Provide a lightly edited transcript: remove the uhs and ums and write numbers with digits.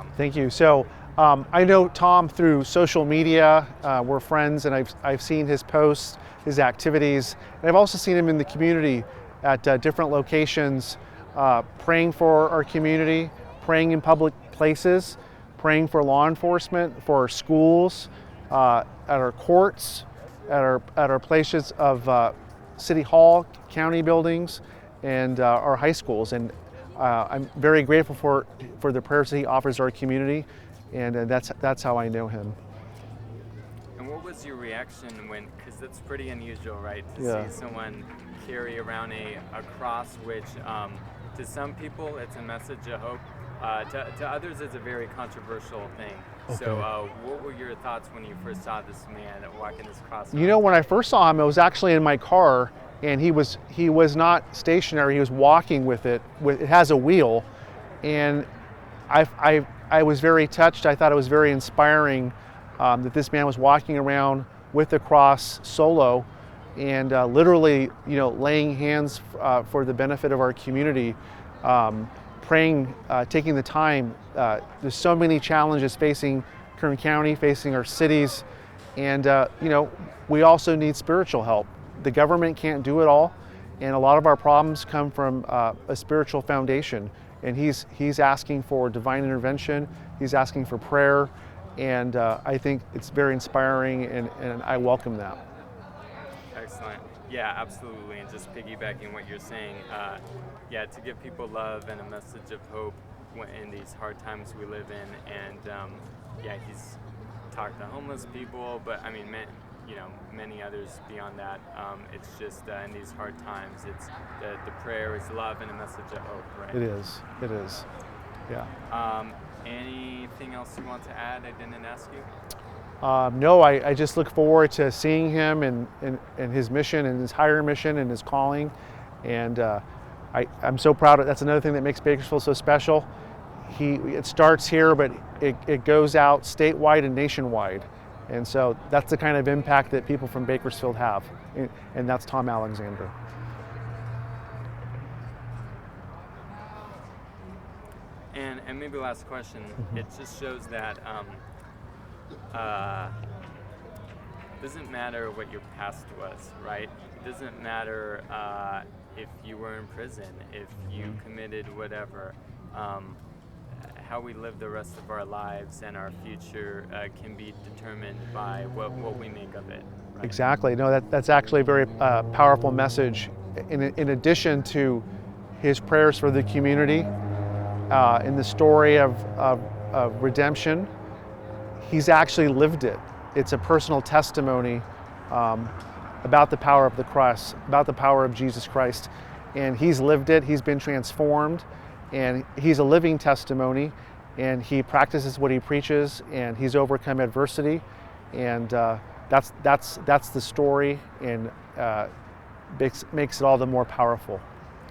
Tom? Thank you. So I know Tom through social media. We're friends, and I've seen his posts, his activities, and I've also seen him in the community at different locations, praying for our community, praying in public places, praying for law enforcement, for our schools, at our courts, at our places of City Hall, county buildings, and our high schools. And I'm very grateful for the prayers that he offers our community, and that's how I know him. And what was your reaction when, because that's pretty unusual, right? To Yeah. see someone carry around a cross, which to some people it's a message of hope. To others it's a very controversial thing. Okay. So what were your thoughts when you first saw this man walking this cross? You know, when I first saw him, I was actually in my car, and he was not stationary. He was walking with it. It has a wheel, and I was very touched. I thought it was very inspiring that this man was walking around with the cross solo, and literally, laying hands for the benefit of our community, praying, taking the time. There's so many challenges facing Kern County, facing our cities, and we also need spiritual help. The government can't do it all, and a lot of our problems come from a spiritual foundation. And he's asking for divine intervention. He's asking for prayer, and I think it's very inspiring, and I welcome that. Excellent. Yeah, absolutely. And just piggybacking what you're saying, to give people love and a message of hope in these hard times we live in. And he's talked to homeless people, but I mean, many others beyond that. It's just in these hard times, it's the prayer is love and a message of hope, right? It is. Yeah. Anything else you want to add I didn't ask you? No, I just look forward to seeing him and his mission and his higher mission and his calling. And I'm so proud of. That's another thing that makes Bakersfield so special. It starts here, but it goes out statewide and nationwide. And so that's the kind of impact that people from Bakersfield have. And that's Tom Alexander. And maybe last question, it just shows that doesn't matter what your past was, right? It doesn't matter if you were in prison, if you committed whatever. How we live the rest of our lives and our future can be determined by what we make of it. Right? Exactly. No, that's actually a very powerful message. In addition to his prayers for the community, in the story of redemption, he's actually lived it. It's a personal testimony about the power of the cross, about the power of Jesus Christ. And he's lived it, he's been transformed, and he's a living testimony, and he practices what he preaches, and he's overcome adversity. And that's the story, and makes it all the more powerful.